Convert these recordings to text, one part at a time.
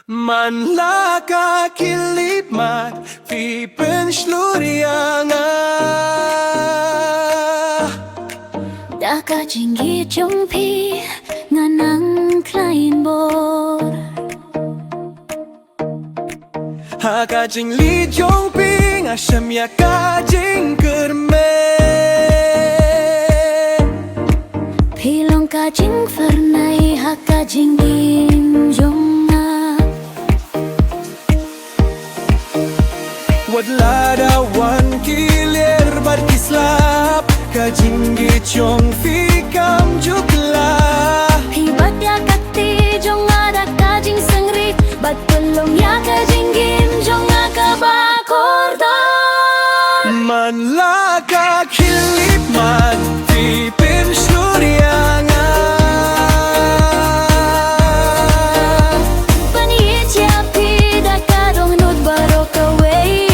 Man nakakilimat, Pipensluryanga Nakajinggit yung pi nga ng kleinbor Hakajing lidyong pi nga siyamya kajing kermen Pilong kajing fernay hakajing ginjong na Wadla dawan kilir barkislap Kajing gityong fikam jukla Hibat ya kati jong ada kajing sengrit Bat tulong ya kajing ginjong nga kabakordon Man nakakilimat, Pipensluryanga Paniyit ya pi dakadong nod barok away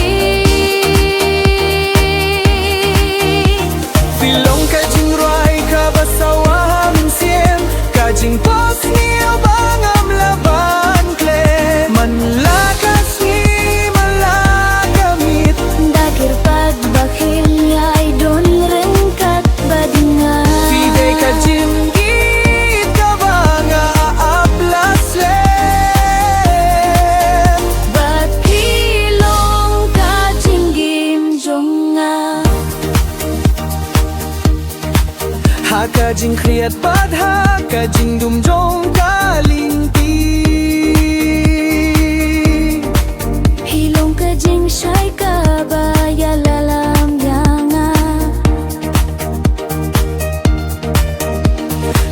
Silong kajing roy kabasawam siem Kajing pos niyo bangam laban kle Man lakas ni malagamit Dagir pagbakil ay don rengkat badingan Tide kajing git kabanga aaplas lem Bat pilong kajing ginjong nga Hakajing kriat bad hakajing dumjong kalinti Hilong kajing syay kabaya lalam yanga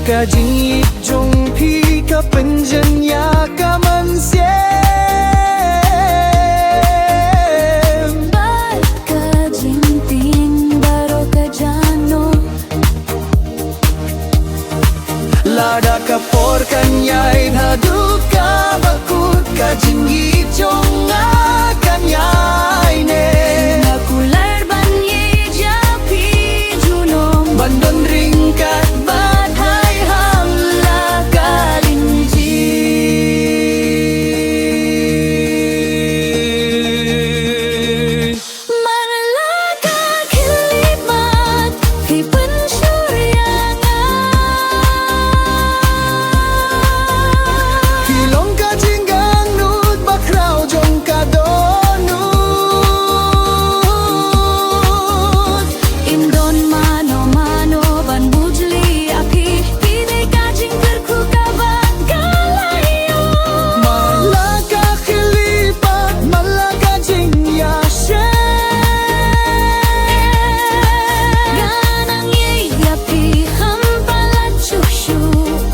Kajing itjong pi kapenjan ya kamansiem Bat kajing ting baro kajano Lada kapor kanyay haduk kabakut Kajing itjong kanyay ne Nakular banyi japi junom Bandon ringkat Bat hai hamla kalinji Manlaka kilimat Pipensluryanga Hilong kajing gangnut bakraw jong kadonut Indon mano-mano ban bujli api Pide kajing berkukabat kalayo Malaka kilipat malaka jing yashem Ganang yay api hampalat syushu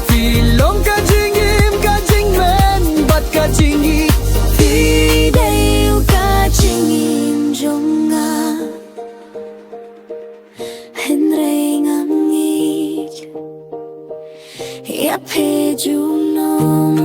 Filong kajing im kajing men bat kajing it Pide kajing injonga Henry ngangit Yape junom